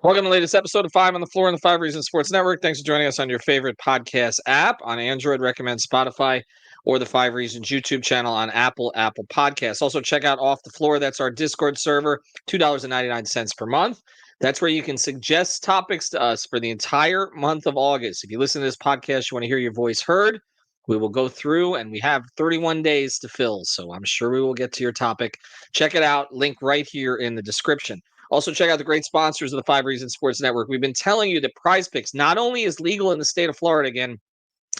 Welcome to the latest episode of Five on the Floor on the Five Reasons Sports Network. Thanks for joining us on your favorite podcast app. On Android, recommend Spotify or the Five Reasons YouTube channel on Apple Podcasts. Also, check out Off the Floor. That's our Discord server, $2.99 per month. That's where you can suggest topics to us for the entire month of August. If you listen to this podcast, you want to hear your voice heard, we will go through, and we have 31 days to fill. So I'm sure we will get to your topic. Check it out. Link right here in the description. Also, check out the great sponsors of the Five Reasons Sports Network. We've been telling you that Prize Picks not only is legal in the state of Florida again,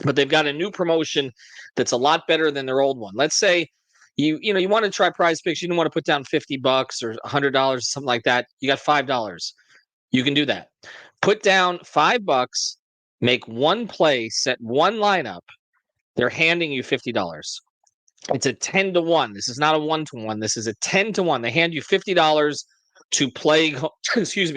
but they've got a new promotion that's a lot better than their old one. Let's say you want to try Prize Picks, you don't want to put down $50 or $100, something like that. You got $5. You can do that. Put down $5, make one play, set one lineup. They're handing you $50. It's a 10-1. This is not a 1-1. This is a 10-1. They hand you $50 to play,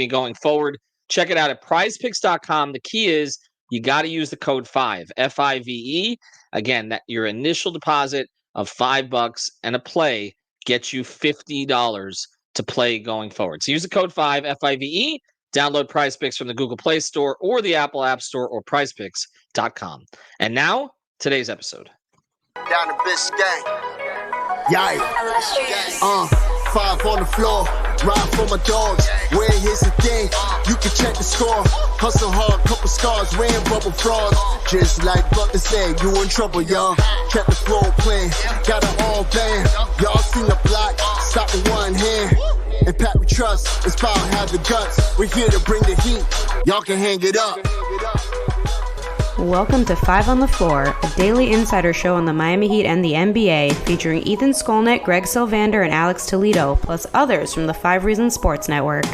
going forward. Check it out at prizepicks.com. The key is you got to use the code 5, F-I-V-E. Again, that your initial deposit of $5 and a play gets you $50 to play going forward. So use the code 5, F-I-V-E. Download Prize Picks from the Google Play Store or the Apple App Store or prizepicks.com. And now, today's episode. Down the Biscayne. Yikes. 5 on the floor. Ride for my dogs. Where here's the thing. You can check the score. Hustle hard, couple scars, wearing rubber frauds. Just like Butler said, you in trouble, y'all. Kept the floor playing. Got it all banned. Y'all seen the block. Stop with one hand. And Pat we trust. It's power, have the guts. We're here to bring the heat. Y'all can hang it up. Welcome to Five on the Floor, a daily insider show on the Miami Heat and the NBA, featuring Ethan Skolnick, Greg Sylvander, and Alex Toledo, plus others from the Five Reasons Sports Network.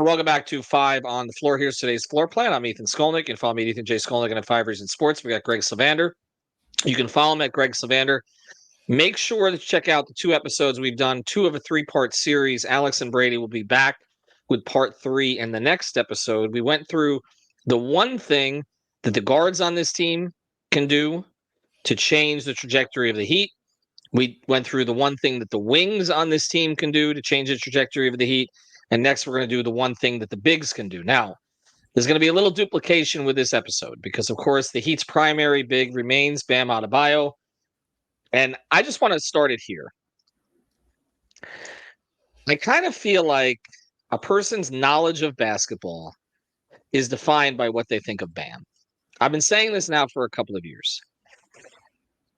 Welcome back to Five on the Floor. Here's today's floor plan. I'm Ethan Skolnick. You can follow me at Ethan J. Skolnick and at Five Reasons Sports. We got Greg Sylvander. You can follow him at Greg Sylvander. Make sure to check out the 2 episodes we've done, 2 of a 3-part series. Alex and Brady will be back with part 3 in the next episode. We went through the one thing that the guards on this team can do to change the trajectory of the Heat. We went through the one thing that the wings on this team can do to change the trajectory of the Heat. And next, we're going to do the one thing that the bigs can do. Now, there's going to be a little duplication with this episode because, of course, the Heat's primary big remains Bam Adebayo. And I just want to start it here. I kind of feel like a person's knowledge of basketball is defined by what they think of Bam. I've been saying this now for a couple of years.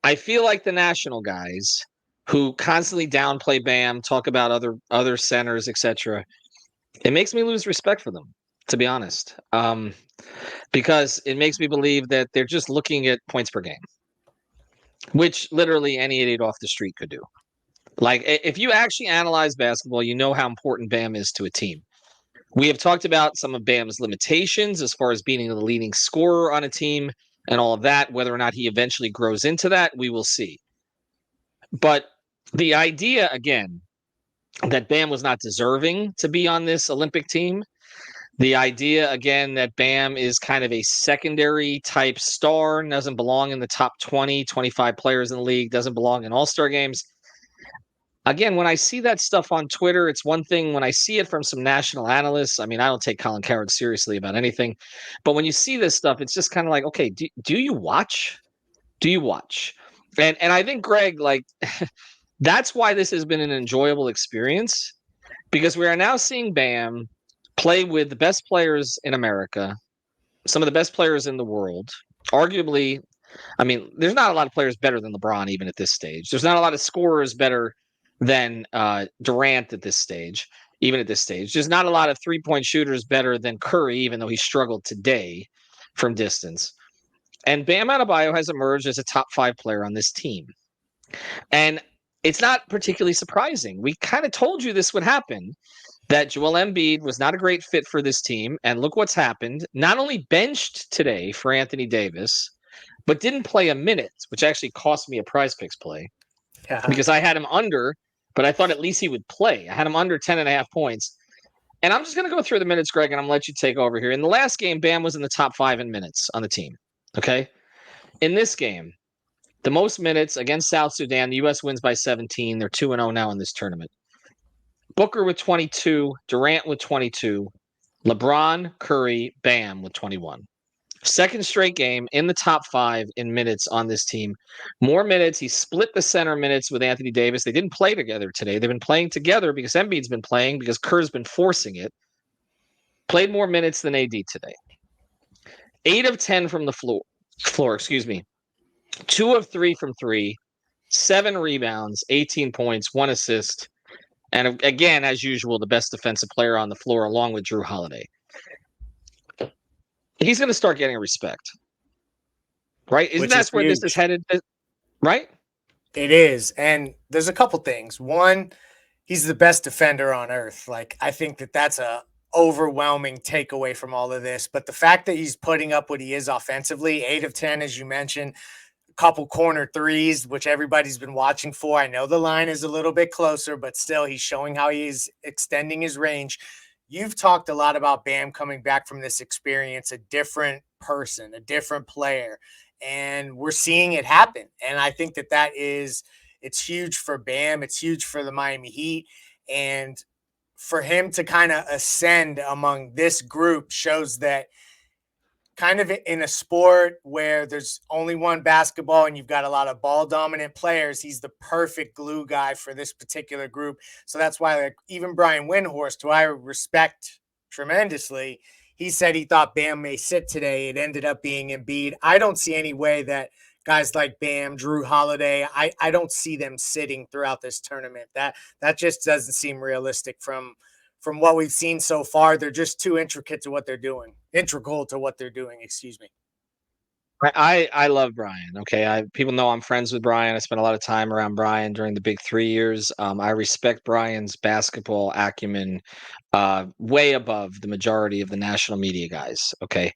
I feel like the national guys who constantly downplay Bam, talk about other centers, etc. It makes me lose respect for them, to be honest, because it makes me believe that they're just looking at points per game, which literally any idiot off the street could do. Like, if you actually analyze basketball, you know how important Bam is to a team. We have talked about some of Bam's limitations as far as being the leading scorer on a team and all of that. Whether or not he eventually grows into that, we will see. But the idea, again, that Bam was not deserving to be on this Olympic team, the idea, again, that Bam is kind of a secondary type star, doesn't belong in the top 20, 25 players in the league, doesn't belong in all-star games. Again, when I see that stuff on Twitter, it's one thing. When I see it from some national analysts, I mean, I don't take Colin Cowherd seriously about anything. But when you see this stuff, it's just kind of like, okay, do you watch? Do you watch? And I think, Greg, like, that's why this has been an enjoyable experience, because we are now seeing Bam play with the best players in America, some of the best players in the world. Arguably, I mean, there's not a lot of players better than LeBron even at this stage. There's not a lot of scorers better than Durant at this stage, even at this stage. There's not a lot of three-point shooters better than Curry, even though he struggled today from distance. And Bam Adebayo has emerged as a top 5 player on this team. And it's not particularly surprising. We kind of told you this would happen, that Joel Embiid was not a great fit for this team. And look what's happened. Not only benched today for Anthony Davis, but didn't play a minute, which actually cost me a Prize Picks play. Yeah. Because I had him under, but I thought at least he would play. I had him under 10.5 points. And I'm just going to go through the minutes, Greg, and I'm going to let you take over here. In the last game, Bam was in the top 5 in minutes on the team. Okay? In this game, the most minutes against South Sudan, the U.S. wins by 17. They're 2-0 now in this tournament. Booker with 22, Durant with 22, LeBron, Curry, Bam with 21. Second straight game in the top 5 in minutes on this team. More minutes. He split the center minutes with Anthony Davis. They didn't play together today. They've been playing together because Embiid's been playing, because Kerr's been forcing it. Played more minutes than AD today. 8 of 10 from the floor, 2 of 3 from 3, 7 rebounds, 18 points, 1 assist. And again, as usual, the best defensive player on the floor, along with Drew Holiday. He's going to start getting respect, right? Isn't that where this is headed? Right? It is. And there's a couple things. One, he's the best defender on earth. Like, I think that's a overwhelming takeaway from all of this. But the fact that he's putting up what he is offensively, 8 of 10, as you mentioned, a couple corner threes, which everybody's been watching for. I know the line is a little bit closer, but still he's showing how he's extending his range. You've talked a lot about Bam coming back from this experience, a different person, a different player, and we're seeing it happen. And I think it's huge for Bam. It's huge for the Miami Heat. And for him to kind of ascend among this group shows that kind of in a sport where there's only one basketball and you've got a lot of ball dominant players, he's the perfect glue guy for this particular group. So that's why, like, even Brian Windhorst, who I respect tremendously, he said he thought Bam may sit today. It ended up being Embiid. I don't see any way that guys like Bam, Drew Holiday, I don't see them sitting throughout this tournament. That just doesn't seem realistic from what we've seen so far. They're just too intricate to what they're doing. Integral to what they're doing, excuse me. I love Brian. Okay. People know I'm friends with Brian. I spent a lot of time around Brian during the big 3 years. I respect Brian's basketball acumen way above the majority of the national media guys. Okay.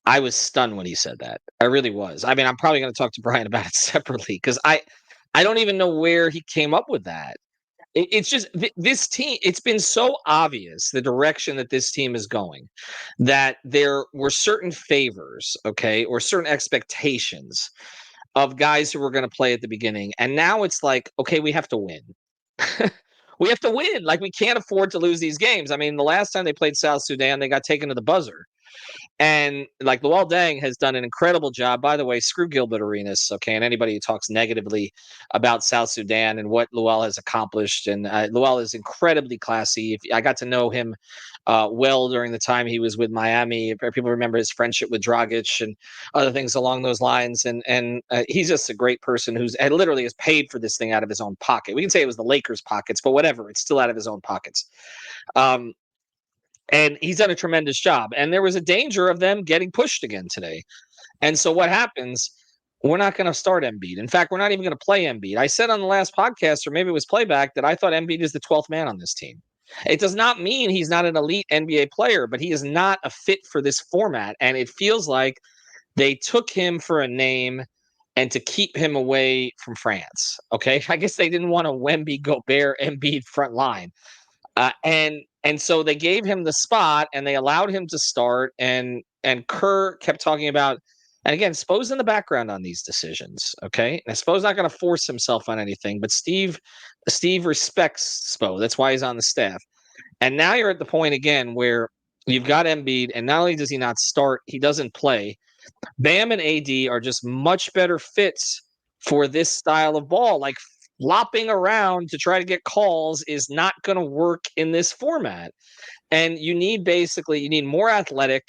I was stunned when he said that. I really was. I mean, I'm probably going to talk to Brian about it separately, because I don't even know where he came up with that. It's just this team. It's been so obvious the direction that this team is going, that there were certain favors, okay, or certain expectations of guys who were going to play at the beginning. And now it's like, okay, we have to win. We have to win. Like, we can't afford to lose these games. I mean, the last time they played South Sudan, they got taken to the buzzer. And like, Luol Deng has done an incredible job. By the way, screw Gilbert Arenas, okay, and anybody who talks negatively about South Sudan and what Luol has accomplished. And Luol is incredibly classy. I got to know him well during the time he was with Miami. People remember his friendship with Dragic and other things along those lines. And he's just a great person who's literally has paid for this thing out of his own pocket. We can say it was the Lakers' pockets, but whatever, it's still out of his own pockets. And he's done a tremendous job. And there was a danger of them getting pushed again today. And so what happens? We're not going to start Embiid. In fact, we're not even going to play Embiid. I said on the last podcast, or maybe it was playback, that I thought Embiid is the 12th man on this team. It does not mean he's not an elite NBA player, but he is not a fit for this format. And it feels like they took him for a name and to keep him away from France. Okay. I guess they didn't want a Wemby, Gobert, Embiid front line. And so they gave him the spot and they allowed him to start. And Kerr kept talking about, and again, Spo's in the background on these decisions. Okay. And Spo's not going to force himself on anything, but Steve respects Spo. That's why he's on the staff. And now you're at the point again where you've got Embiid, and not only does he not start, he doesn't play. Bam and AD are just much better fits for this style of ball. Like, flopping around to try to get calls is not going to work in this format. And you need more athletic.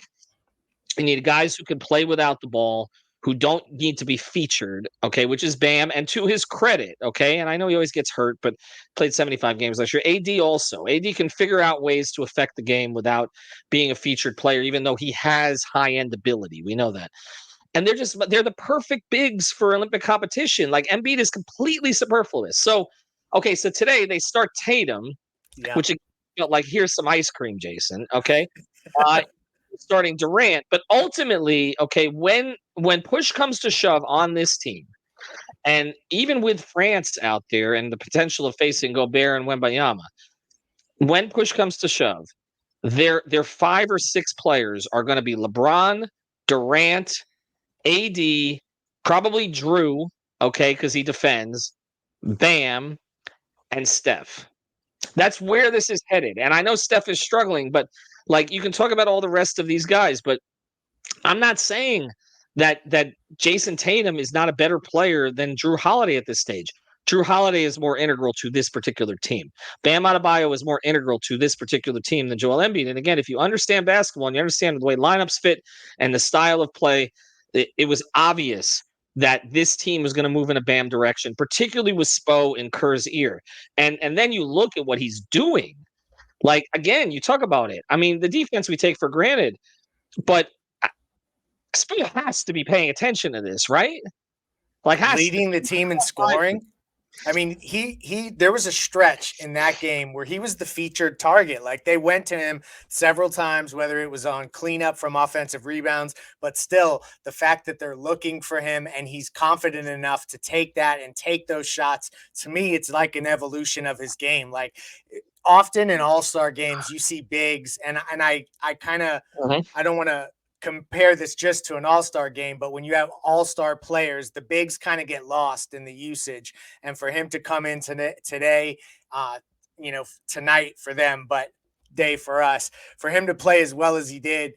You need guys who can play without the ball, who don't need to be featured, okay, which is Bam. And to his credit, okay, and I know he always gets hurt, but played 75 games last year. AD also. AD can figure out ways to affect the game without being a featured player, even though he has high-end ability. We know that. And they're the perfect bigs for Olympic competition. Like, Embiid is completely superfluous. So today they start Tatum, which felt like, here's some ice cream, Jason. Okay. Starting Durant. But ultimately, okay, when push comes to shove on this team, and even with France out there and the potential of facing Gobert and Wembanyama, when push comes to shove, their 5 or 6 players are going to be LeBron, Durant, AD, probably Drew, okay, because he defends, Bam, and Steph. That's where this is headed. And I know Steph is struggling, but like you can talk about all the rest of these guys, but I'm not saying that Jason Tatum is not a better player than Drew Holiday at this stage. Drew Holiday is more integral to this particular team. Bam Adebayo is more integral to this particular team than Joel Embiid. And again, if you understand basketball and you understand the way lineups fit and the style of play, it was obvious that this team was going to move in a Bam direction, particularly with Spo in Kerr's ear. And then you look at what he's doing. Like, again, you talk about it. I mean, the defense we take for granted, but Spo has to be paying attention to this, right? Like, leading the team in scoring. I mean, there was a stretch in that game where he was the featured target. Like, they went to him several times, whether it was on cleanup from offensive rebounds, but still the fact that they're looking for him and he's confident enough to take that and take those shots. To me, it's like an evolution of his game. Like, often in all-star games, you see bigs, and I kind of, I don't want to compare this just to an all-star game, but when you have all-star players, the bigs kind of get lost in the usage. And for him to come in today, tonight for them, but day for us, for him to play as well as he did,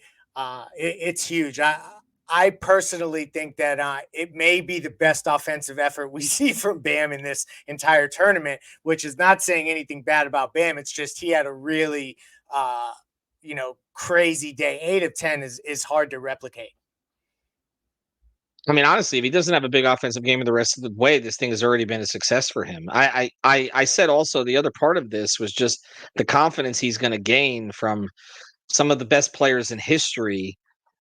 it's huge. I personally think that it may be the best offensive effort we see from Bam in this entire tournament, which is not saying anything bad about Bam. It's just he had a really crazy day. 8 of 10 is hard to replicate. I mean, honestly, if he doesn't have a big offensive game in the rest of the way, this thing has already been a success for him. I said also the other part of this was just the confidence he's going to gain from some of the best players in history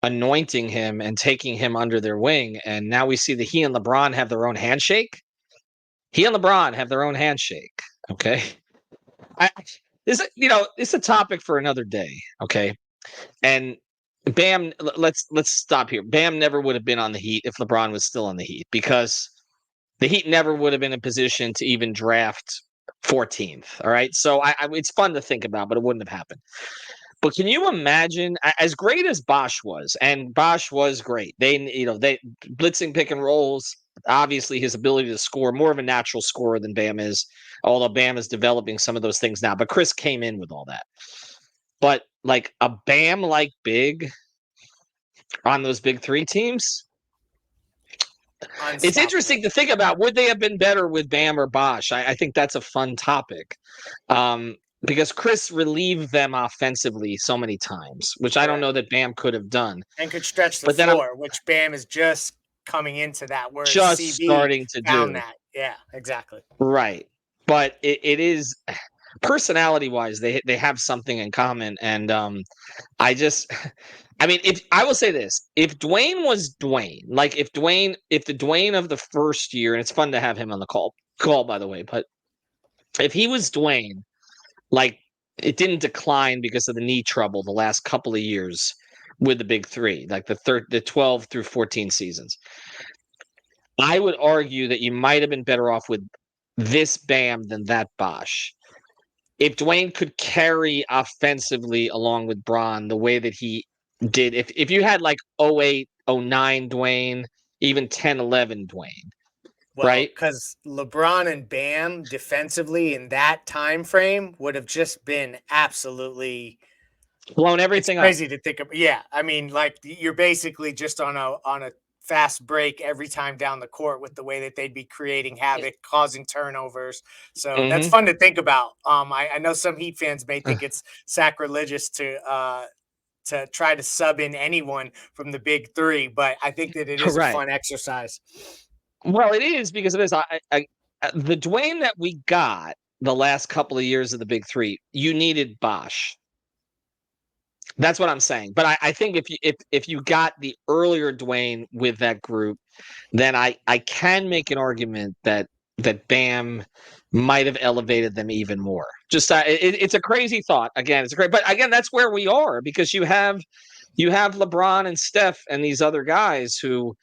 anointing him and taking him under their wing. And now we see that he and LeBron have their own handshake. Okay. It's a topic for another day. Okay. And Bam, let's stop here. Bam never would have been on the Heat if LeBron was still on the Heat, because the Heat never would have been in position to even draft 14th. All right. So it's fun to think about, but it wouldn't have happened. But can you imagine, as great as Bosh was, and Bosh was great. They blitzing pick and rolls, obviously his ability to score, more of a natural scorer than Bam is, although Bam is developing some of those things now. But Chris came in with all that. But like a Bam like big on those big three teams, it's interesting to think about. Would they have been better with Bam or Bosh? I think that's a fun topic. Because Chris relieved them offensively so many times, which I don't know that Bam could have done. And could stretch the floor, which Bam is just coming into that. Where just CB starting to do that. Yeah, exactly. Right. But it is personality-wise, they have something in common. And if I will say this, if Dwayne was Dwayne, like if the Dwayne of the first year, and it's fun to have him on the call, by the way, but if he was Dwayne, like it didn't decline because of the knee trouble the last couple of years with the big three, like the 12 through 14 seasons, I would argue that you might have been better off with this Bam than that Bosh. If Dwayne could carry offensively along with Bron the way that he did, if you had like 08, 09 Dwayne, even 10, 11 Dwayne, right? Because LeBron and Bam defensively in that time frame would have just been absolutely blown everything up. Crazy to think of. Yeah, I mean, like you're basically just on a fast break every time down the court with the way that they'd be creating havoc, causing turnovers. So that's fun to think about. I know some Heat fans may think it's sacrilegious to try to sub in anyone from the big three, but I think that it is a fun exercise. Well, it is, because it is. The Dwayne that we got the last couple of years of the big three, you needed Bosh. That's what I'm saying. But I think if you got the earlier Dwayne with that group, then I can make an argument that Bam might have elevated them even more. Just it's a crazy thought. Again, but again, that's where we are, because you have LeBron and Steph and these other guys who.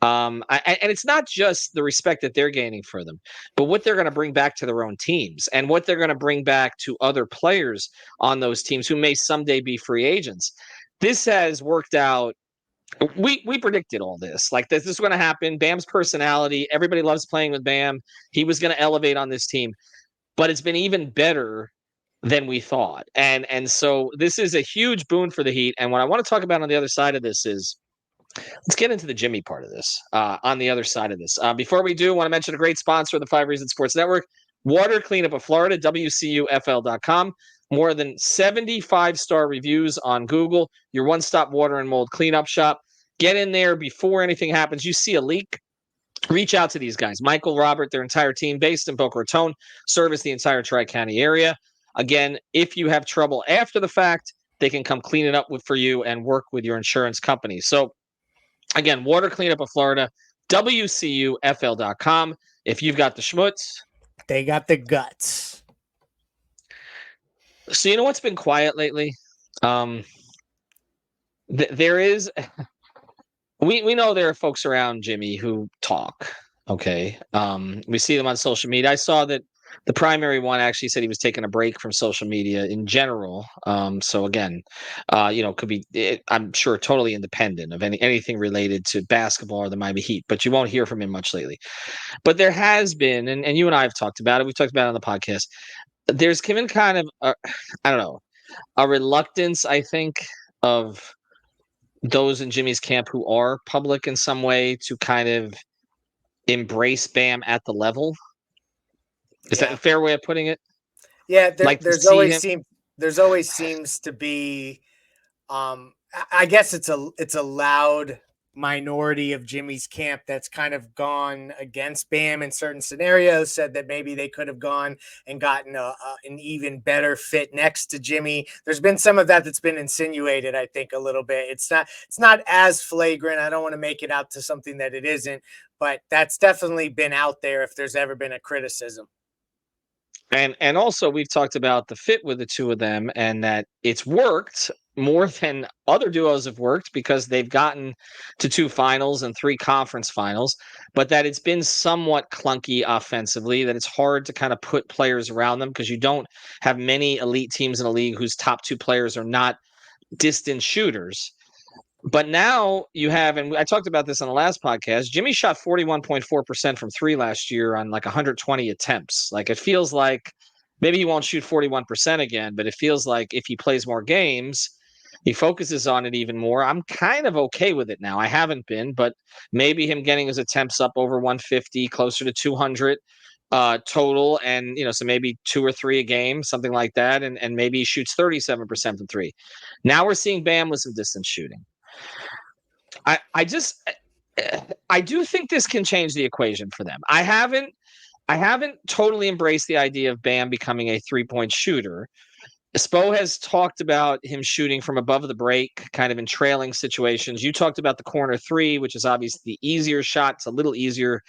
And it's not just the respect that they're gaining for them, but what they're going to bring back to their own teams and what they're going to bring back to other players on those teams who may someday be free agents. This has worked out. We predicted all this. Like this is going to happen. Bam's personality, everybody loves playing with Bam. He was going to elevate on this team, but it's been even better than we thought. And so this is a huge boon for the Heat. And what I want to talk about on the other side of this is let's get into the Jimmy part of this on the other side of this. Before we do, I want to mention a great sponsor of the 5 Reasons Sports Network, Water Cleanup of Florida, WCUFL.com. More than 75-star reviews on Google, your one-stop water and mold cleanup shop. Get in there before anything happens. You see a leak, reach out to these guys. Michael, Robert, their entire team based in Boca Raton, service the entire Tri-County area. Again, if you have trouble after the fact, they can come clean it up for you and work with your insurance company. So again, Water Cleanup of Florida, WCUFL.com. If you've got the schmutz, they got the guts. So you know what's been quiet lately? There is, we know there are folks around Jimmy who talk. Okay, we see them on social media. I saw that the primary one actually said he was taking a break from social media in general. So again, could be, I'm sure, totally independent of anything related to basketball or the Miami Heat. But you won't hear from him much lately. But there has been, and you and I have talked about it. We've talked about it on the podcast. There's been kind of, I don't know, a reluctance, I think, of those in Jimmy's camp who are public in some way to kind of embrace Bam at the level. Is that a fair way of putting it? Yeah, there's always seems to be, I guess it's a loud minority of Jimmy's camp that's kind of gone against Bam in certain scenarios, said that maybe they could have gone and gotten an even better fit next to Jimmy. There's been some of that's been insinuated, I think, a little bit. It's not as flagrant. I don't want to make it out to something that it isn't, but that's definitely been out there if there's ever been a criticism. And also we've talked about the fit with the two of them and that it's worked more than other duos have worked because they've gotten to 2 finals and 3 conference finals, but that it's been somewhat clunky offensively, that it's hard to kind of put players around them because you don't have many elite teams in the league whose top 2 players are not distant shooters. But now you have, and I talked about this on the last podcast, Jimmy shot 41.4% from 3 last year on like 120 attempts. Like it feels like maybe he won't shoot 41% again, but it feels like if he plays more games, he focuses on it even more. I'm kind of okay with it now. I haven't been, but maybe him getting his attempts up over 150, closer to 200 total, and so maybe 2 or 3 a game, something like that, and maybe he shoots 37% from 3. Now we're seeing Bam with some distance shooting. I do think this can change the equation for them. I haven't totally embraced the idea of Bam becoming a 3-point shooter. Spo has talked about him shooting from above the break, kind of in trailing situations. You talked about the corner 3, which is obviously the easier shot. It's a little easier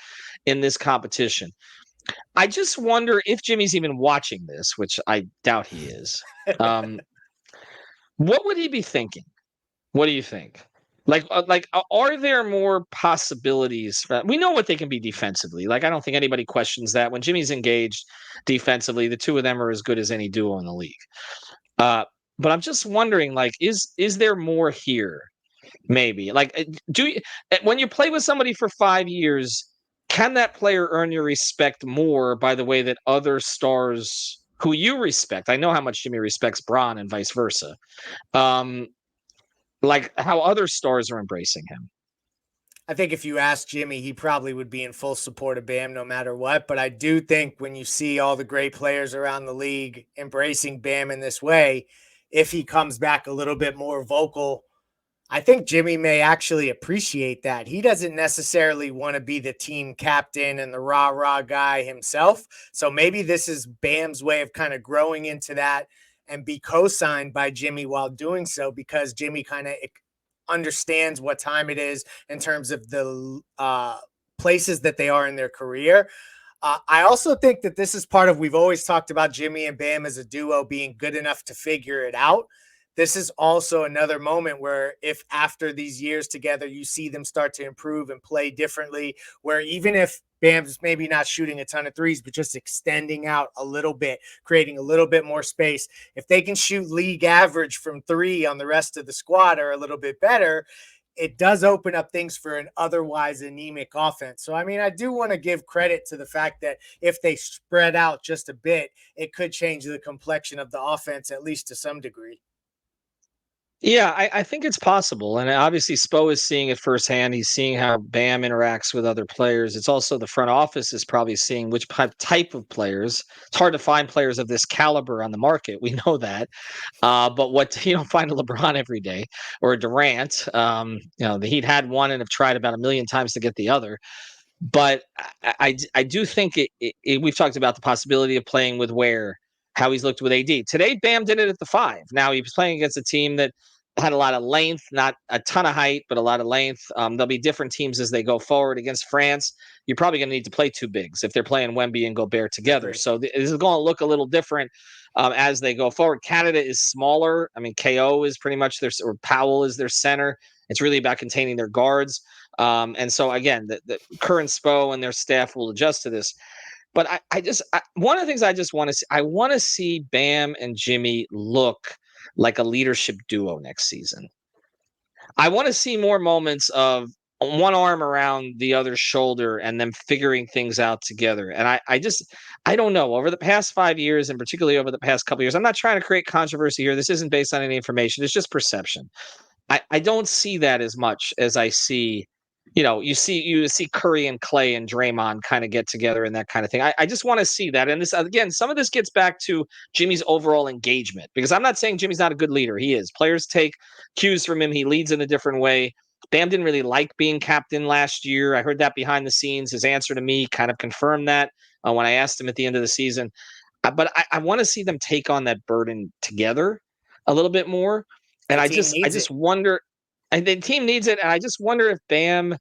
in this competition. I just wonder if Jimmy's even watching this, which I doubt he is. What would he be thinking? What do you think? Are there more possibilities? We know what they can be defensively. Like, I don't think anybody questions that. When Jimmy's engaged defensively, the two of them are as good as any duo in the league. But I'm just wondering, like, is there more here? Maybe. Like, when you play with somebody for 5 years, can that player earn your respect more by the way that other stars who you respect? I know how much Jimmy respects Bron and vice versa. Like how other stars are embracing him. I think if you ask Jimmy, he probably would be in full support of Bam no matter what. But I do think when you see all the great players around the league embracing Bam in this way, if he comes back a little bit more vocal, I think Jimmy may actually appreciate that. He doesn't necessarily want to be the team captain and the rah-rah guy himself. So maybe this is Bam's way of kind of growing into that and be co-signed by Jimmy while doing so, because Jimmy kind of understands what time it is in terms of the places that they are in their career. I also think that this is part of, we've always talked about Jimmy and Bam as a duo being good enough to figure it out. This is also another moment where if after these years together, you see them start to improve and play differently, where even if Bam's maybe not shooting a ton of threes, but just extending out a little bit, creating a little bit more space, if they can shoot league average from 3 on the rest of the squad or a little bit better, it does open up things for an otherwise anemic offense. So, I mean, I do want to give credit to the fact that if they spread out just a bit, it could change the complexion of the offense, at least to some degree. Yeah, I think it's possible. And obviously, Spo is seeing it firsthand. He's seeing how Bam interacts with other players. It's also the front office is probably seeing which type of players. It's hard to find players of this caliber on the market. We know that. But what you don't find a LeBron every day or a Durant. The Heat had one and have tried about a million times to get the other. But I do think we've talked about the possibility of playing with how he's looked with AD. Today, Bam did it at the 5. Now he was playing against a team that had a lot of length, not a ton of height, but a lot of length. There'll be different teams as they go forward. Against France, you're probably going to need to play 2 bigs if they're playing Wemby and Gobert together. So this is going to look a little different as they go forward. Canada is smaller. I mean, KO is pretty much or Powell is their center. It's really about containing their guards. And so, again, the current SPO and their staff will adjust to this. But one of the things I just want to see, I want to see Bam and Jimmy look like a leadership duo next season. I want to see more moments of one arm around the other's shoulder and them figuring things out together. And I don't know. Over the past 5 years, and particularly over the past couple of years, I'm not trying to create controversy here. This isn't based on any information. It's just perception. I don't see that as much as I see. You see Curry and Clay and Draymond kind of get together and that kind of thing. I just want to see that. And this, again, some of this gets back to Jimmy's overall engagement, because I'm not saying Jimmy's not a good leader. He is. Players take cues from him. He leads in a different way. Bam didn't really like being captain last year. I heard that behind the scenes. His answer to me kind of confirmed that when I asked him at the end of the season. But I want to see them take on that burden together a little bit more. And I just wonder, and the team needs it. And I just wonder if Bam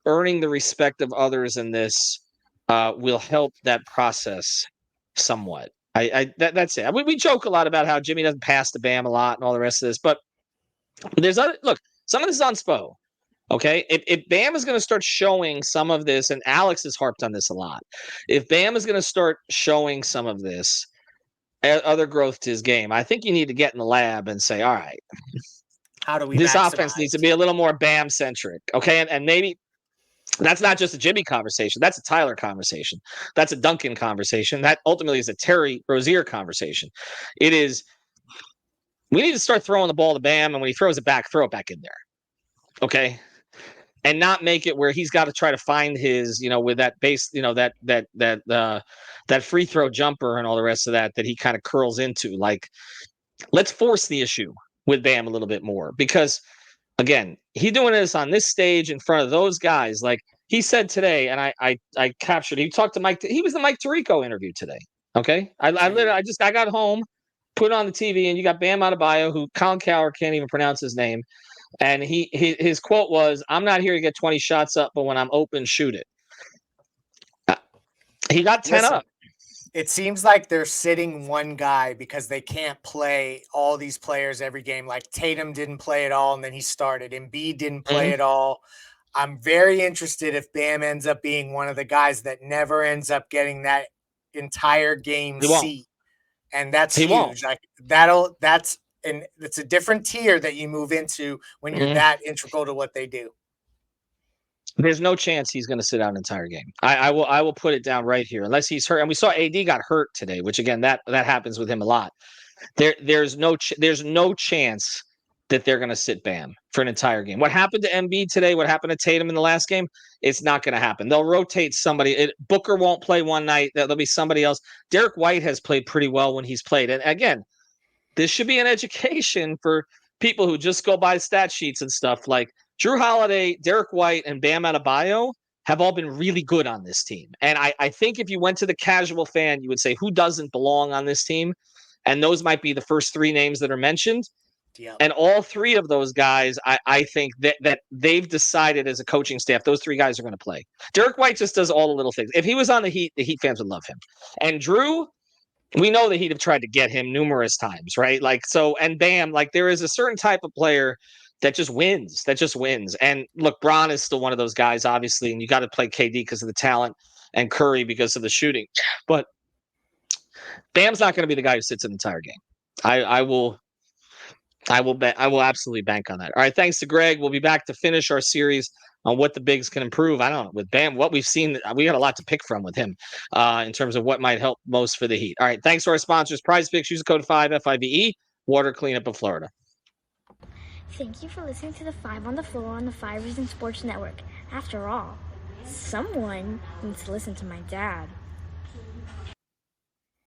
earning the respect of others in this will help that process somewhat. That's it. We joke a lot about how Jimmy doesn't pass to Bam a lot and all the rest of this, but there's some of this is on Spo. Okay, if Bam is going to start showing some of this, and Alex has harped on this a lot, if Bam is going to start showing some of this other growth to his game, I think you need to get in the lab and say, all right, how do we this offense needs to be a little more Bam centric. Okay. And maybe that's not just a Jimmy conversation. That's a Tyler conversation. That's a Duncan conversation. That ultimately is a Terry Rozier conversation. We need to start throwing the ball to Bam, and when he throws it back, throw it back in there. Okay. And not make it where he's got to try to find his, with that base, that free throw jumper and all the rest of that he kind of curls into. Like, let's force the issue with Bam a little bit more, because again, he doing this on this stage in front of those guys. Like he said today, and I captured. He talked to Mike. He was the Mike Tirico interview today. Okay, I got home, put it on the TV, and you got Bam Adebayo, who Colin Cowher can't even pronounce his name. And his quote was, "I'm not here to get 20 shots up, but when I'm open, shoot it." He got 10 up. It seems like they're sitting one guy because they can't play all these players every game. Like Tatum didn't play at all, and then he started. Embiid didn't play at all. I'm very interested if Bam ends up being one of the guys that never ends up getting that entire game seat. And that's huge. Won't. Like it's a different tier that you move into when you're that integral to what they do. There's no chance he's going to sit out an entire game. I will put it down right here, unless he's hurt. And we saw AD got hurt today, which again that happens with him a lot. There's no chance that they're going to sit Bam for an entire game. What happened to Embiid today? What happened to Tatum in the last game? It's not going to happen. They'll rotate somebody. Booker won't play one night. There'll be somebody else. Derek White has played pretty well when he's played. And again, this should be an education for people who just go by stat sheets and stuff. Like Jrue Holiday, Derek White, and Bam Adebayo have all been really good on this team. And I think if you went to the casual fan, you would say, who doesn't belong on this team? And those might be the first 3 names that are mentioned. Yep. And all 3 of those guys, I think that they've decided as a coaching staff, those 3 guys are going to play. Derek White just does all the little things. If he was on the Heat fans would love him. And Jrue, we know the Heat have tried to get him numerous times, right? Like, so, and Bam, like there is a certain type of player that just wins. And look, Bron is still one of those guys, obviously, and you got to play KD because of the talent and Curry because of the shooting. But Bam's not going to be the guy who sits an entire game. I will bet. I will absolutely bank on that. All right. Thanks to Greg. We'll be back to finish our series on what the bigs can improve. I don't know with Bam. What we've seen, we got a lot to pick from with him in terms of what might help most for the Heat. All right. Thanks to our sponsors, Prize Picks. Use the code 5FIVE. Water cleanup of Florida. Thank you for listening to the Five on the Floor on the 5 Reasons Sports Network. After all, someone needs to listen to my dad.